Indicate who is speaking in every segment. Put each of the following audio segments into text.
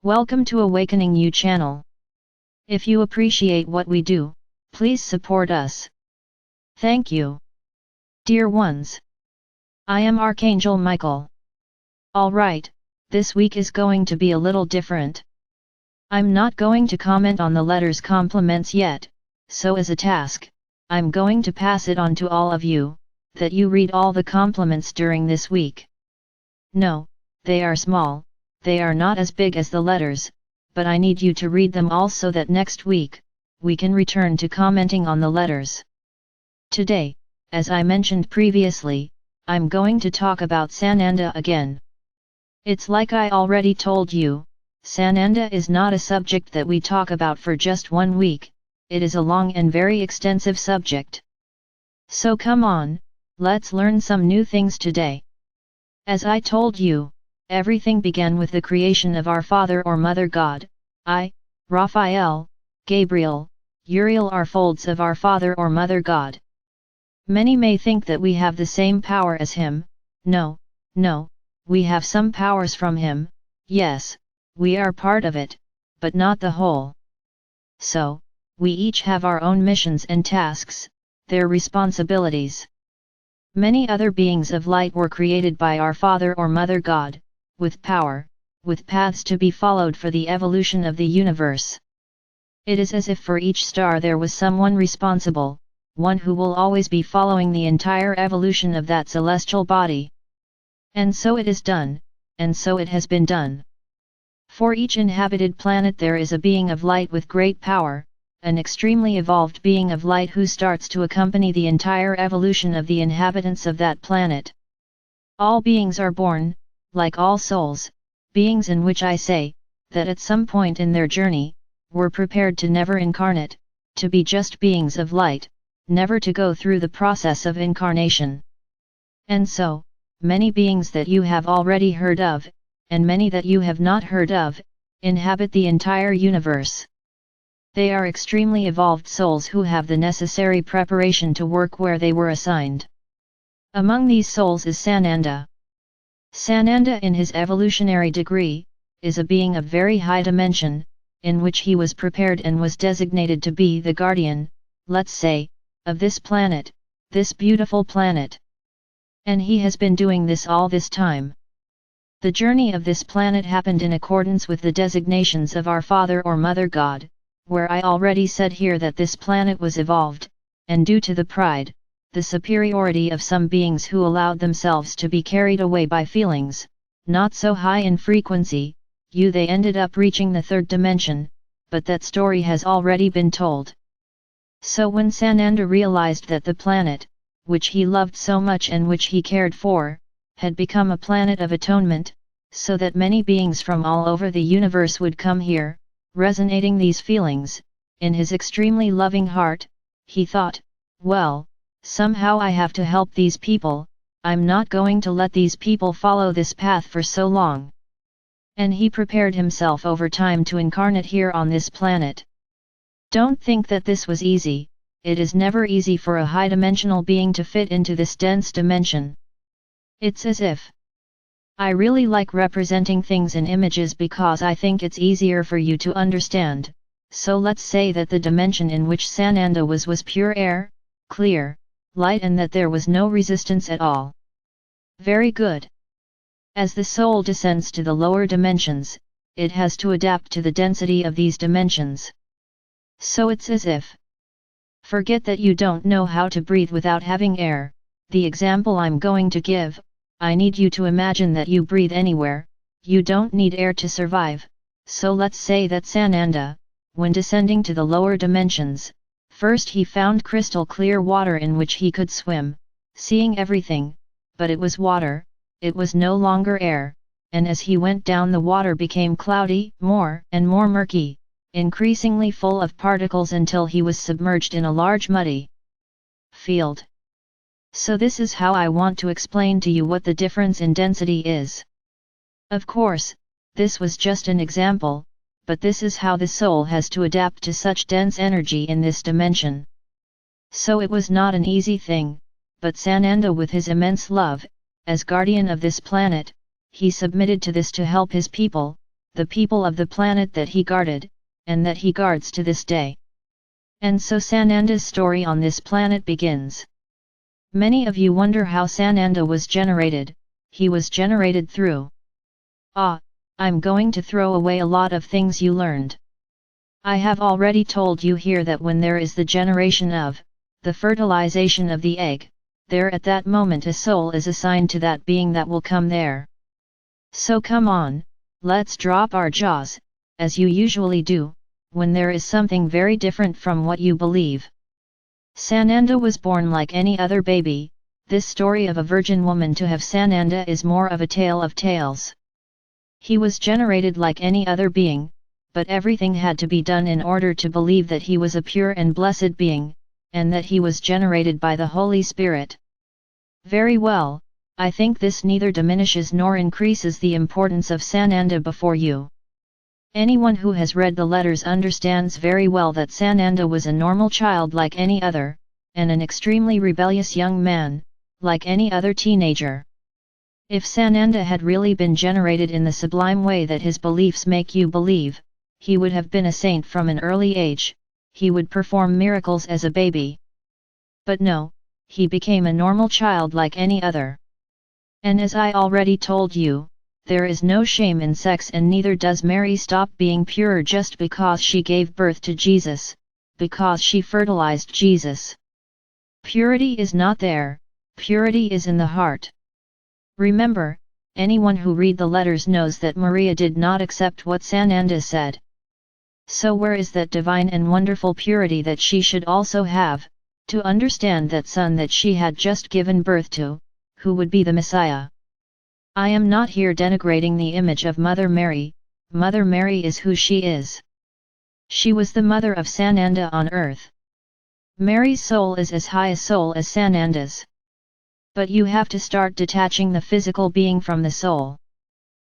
Speaker 1: Welcome to Awakening You channel. If you appreciate what we do, please support us. Thank you. Dear ones, I am Archangel Michael. Alright, this week is going to be a little different. I'm not going to comment on the letters compliments yet, so as a task, I'm going to pass it on to all of you, that you read all the compliments during this week. No, they are small, they are not as big as the letters, but I need you to read them all so that next week, we can return to commenting on the letters. Today, as I mentioned previously, I'm going to talk about Sananda again. It's like I already told you, Sananda is not a subject that we talk about for just 1 week, it is a long and very extensive subject. So come on, let's learn some new things today. As I told you, everything began with the creation of our Father or Mother God. Raphael, Gabriel, Uriel are folds of our Father or Mother God. Many may think that we have the same power as him. No, we have some powers from him, yes, we are part of it, but not the whole. So, we each have our own missions and tasks, their responsibilities. Many other beings of light were created by our Father or Mother God, with power, with paths to be followed for the evolution of the universe. It is as if for each star there was someone responsible, one who will always be following the entire evolution of that celestial body. And so it is done, and so it has been done. For each inhabited planet there is a being of light with great power, an extremely evolved being of light who starts to accompany the entire evolution of the inhabitants of that planet. All beings are born, like all souls, beings in which I say, that at some point in their journey, were prepared to never incarnate, to be just beings of light, never to go through the process of incarnation. And so, many beings that you have already heard of, and many that you have not heard of, inhabit the entire universe. They are extremely evolved souls who have the necessary preparation to work where they were assigned. Among these souls is Sananda. Sananda in his evolutionary degree, is a being of very high dimension, in which he was prepared and was designated to be the guardian, let's say, of this planet, this beautiful planet. And he has been doing this all this time. The journey of this planet happened in accordance with the designations of our Father or Mother God, where I already said here that this planet was evolved, and due to the pride, the superiority of some beings who allowed themselves to be carried away by feelings, not so high in frequency, they ended up reaching the third dimension, but that story has already been told. So when Sananda realized that the planet, which he loved so much and which he cared for, had become a planet of atonement, so that many beings from all over the universe would come here, resonating these feelings, in his extremely loving heart, he thought, well, somehow I have to help these people, I'm not going to let these people follow this path for so long. And he prepared himself over time to incarnate here on this planet. Don't think that this was easy, it is never easy for a high-dimensional being to fit into this dense dimension. It's as if I really like representing things in images because I think it's easier for you to understand, so let's say that the dimension in which Sananda was pure air, clear, light, and that there was no resistance at all. Very good. As the soul descends to the lower dimensions, it has to adapt to the density of these dimensions. So it's as if forget that you don't know how to breathe without having air. The example I'm going to give, I need you to imagine that you breathe anywhere, you don't need air to survive. So let's say that Sananda, when descending to the lower dimensions, first he found crystal clear water in which he could swim, seeing everything, but it was water, it was no longer air, and as he went down the water became cloudy, more and more murky, increasingly full of particles until he was submerged in a large muddy field. So this is how I want to explain to you what the difference in density is. Of course, this was just an example, but this is how the soul has to adapt to such dense energy in this dimension. So it was not an easy thing, but Sananda with his immense love, as guardian of this planet, he submitted to this to help his people, the people of the planet that he guarded, and that he guards to this day. And so Sananda's story on this planet begins. Many of you wonder how Sananda was generated. He was generated through. I'm going to throw away a lot of things you learned. I have already told you here that when there is the generation of, the fertilization of the egg, there at that moment a soul is assigned to that being that will come there. So come on, let's drop our jaws, as you usually do, when there is something very different from what you believe. Sananda was born like any other baby. This story of a virgin woman to have Sananda is more of a tale of tales. He was generated like any other being, but everything had to be done in order to believe that he was a pure and blessed being, and that he was generated by the Holy Spirit. Very well, I think this neither diminishes nor increases the importance of Sananda before you. Anyone who has read the letters understands very well that Sananda was a normal child like any other, and an extremely rebellious young man, like any other teenager. If Sananda had really been generated in the sublime way that his beliefs make you believe, he would have been a saint from an early age, he would perform miracles as a baby. But no, he became a normal child like any other. And as I already told you, there is no shame in sex, and neither does Mary stop being pure just because she gave birth to Jesus, because she fertilized Jesus. Purity is not there, purity is in the heart. Remember, anyone who read the letters knows that Maria did not accept what Sananda said. So where is that divine and wonderful purity that she should also have, to understand that son that she had just given birth to, who would be the Messiah? I am not here denigrating the image of Mother Mary. Mother Mary is who she is. She was the mother of Sananda on earth. Mary's soul is as high a soul as Sananda's. But you have to start detaching the physical being from the soul.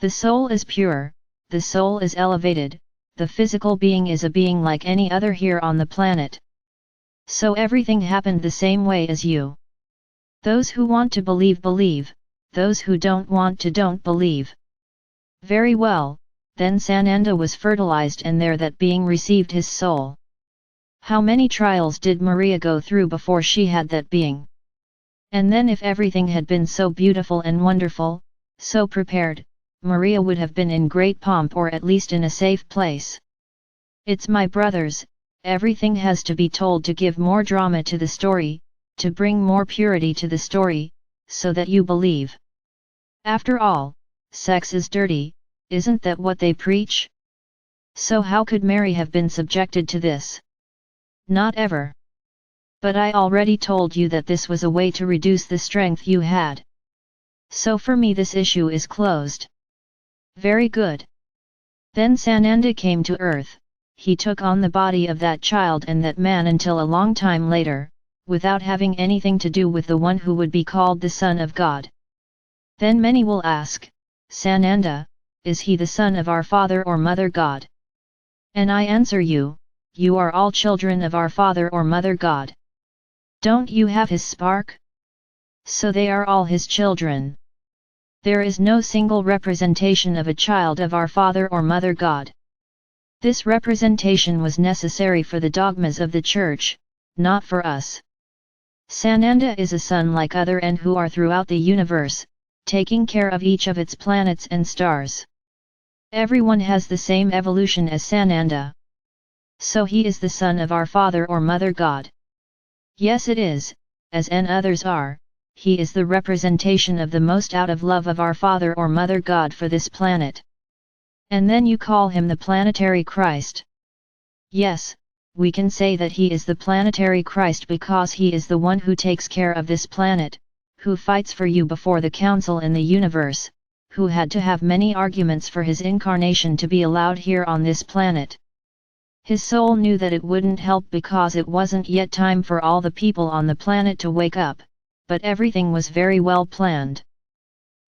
Speaker 1: The soul is pure, the soul is elevated, the physical being is a being like any other here on the planet. So everything happened the same way as you. Those who want to believe believe, those who don't want to don't believe. Very well, then Sananda was fertilized and there that being received his soul. How many trials did Maria go through before she had that being? And then if everything had been so beautiful and wonderful, so prepared, Maria would have been in great pomp or at least in a safe place. It's my brothers, everything has to be told to give more drama to the story, to bring more purity to the story, so that you believe. After all, sex is dirty, isn't that what they preach? So how could Mary have been subjected to this? Not ever. But I already told you that this was a way to reduce the strength you had. So for me this issue is closed. Very good. Then Sananda came to earth, he took on the body of that child and that man until a long time later, without having anything to do with the one who would be called the Son of God. Then many will ask, Sananda, is he the son of our Father or Mother God? And I answer you, you are all children of our Father or Mother God. Don't you have his spark? So they are all his children. There is no single representation of a child of our Father or Mother God. This representation was necessary for the dogmas of the Church, not for us. Sananda is a son like other and who are throughout the universe, taking care of each of its planets and stars. Everyone has the same evolution as Sananda. So he is the son of our Father or Mother God. Yes it is, as and others are, he is the representation of the most out of love of our Father or Mother God for this planet. And then you call him the Planetary Christ. Yes, we can say that he is the Planetary Christ because he is the one who takes care of this planet, who fights for you before the Council in the universe, who had to have many arguments for his incarnation to be allowed here on this planet. His soul knew that it wouldn't help because it wasn't yet time for all the people on the planet to wake up, but everything was very well planned.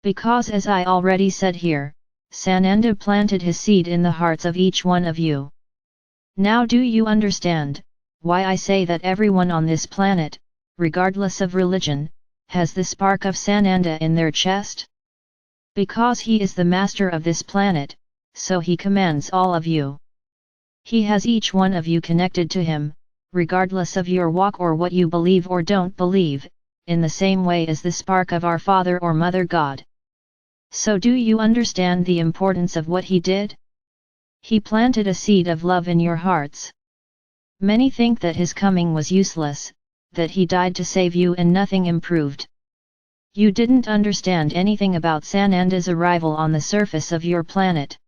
Speaker 1: Because as I already said here, Sananda planted his seed in the hearts of each one of you. Now do you understand, why I say that everyone on this planet, regardless of religion, has the spark of Sananda in their chest? Because he is the master of this planet, so he commands all of you. He has each one of you connected to him, regardless of your walk or what you believe or don't believe, in the same way as the spark of our Father or Mother God. So do you understand the importance of what he did? He planted a seed of love in your hearts. Many think that his coming was useless, that he died to save you and nothing improved. You didn't understand anything about Sananda's arrival on the surface of your planet.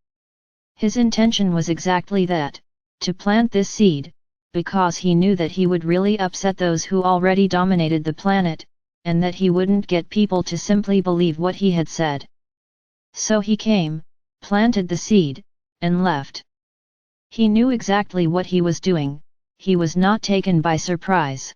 Speaker 1: His intention was exactly that, to plant this seed, because he knew that he would really upset those who already dominated the planet, and that he wouldn't get people to simply believe what he had said. So he came, planted the seed, and left. He knew exactly what he was doing, he was not taken by surprise.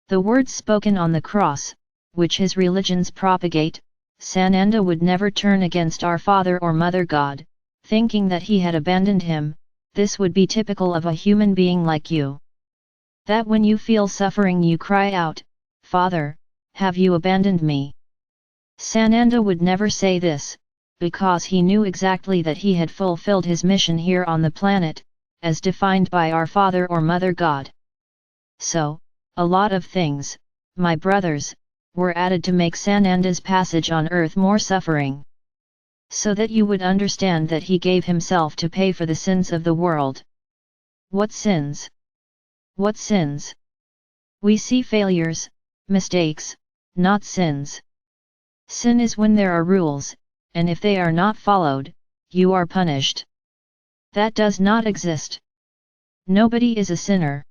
Speaker 1: The words spoken on the cross, which his religions propagate, Sananda would never turn against our Father or Mother God, thinking that he had abandoned him. This would be typical of a human being like you. That when you feel suffering you cry out, "Father, have you abandoned me?" Sananda would never say this, because he knew exactly that he had fulfilled his mission here on the planet, as defined by our Father or Mother God. So, a lot of things, my brothers, were added to make Sananda's passage on earth more suffering. So that you would understand that he gave himself to pay for the sins of the world. What sins? What sins? We see failures, mistakes, not sins. Sin is when there are rules, and if they are not followed, you are punished. That does not exist. Nobody is a sinner.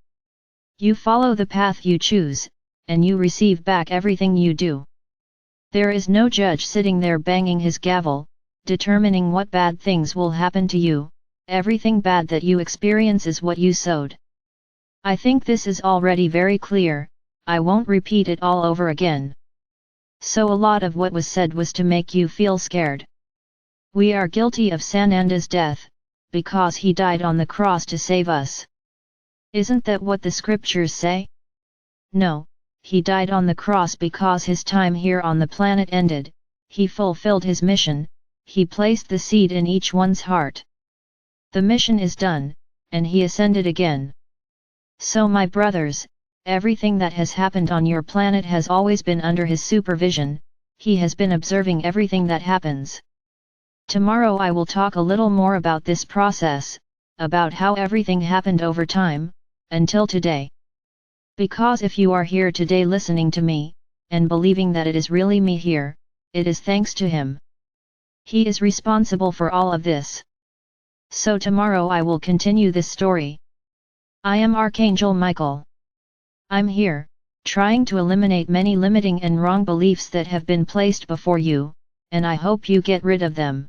Speaker 1: You follow the path you choose, and you receive back everything you do. There is no judge sitting there banging his gavel, determining what bad things will happen to you. Everything bad that you experience is what you sowed. I think this is already very clear, I won't repeat it all over again. So a lot of what was said was to make you feel scared. We are guilty of Sananda's death, because he died on the cross to save us. Isn't that what the scriptures say? No, he died on the cross because his time here on the planet ended, he fulfilled his mission, he placed the seed in each one's heart. The mission is done, and he ascended again. So my brothers, everything that has happened on your planet has always been under his supervision, he has been observing everything that happens. Tomorrow I will talk a little more about this process, about how everything happened over time, until today. Because if you are here today listening to me, and believing that it is really me here, it is thanks to him. He is responsible for all of this. So tomorrow I will continue this story. I am Archangel Michael. I'm here, trying to eliminate many limiting and wrong beliefs that have been placed before you, and I hope you get rid of them.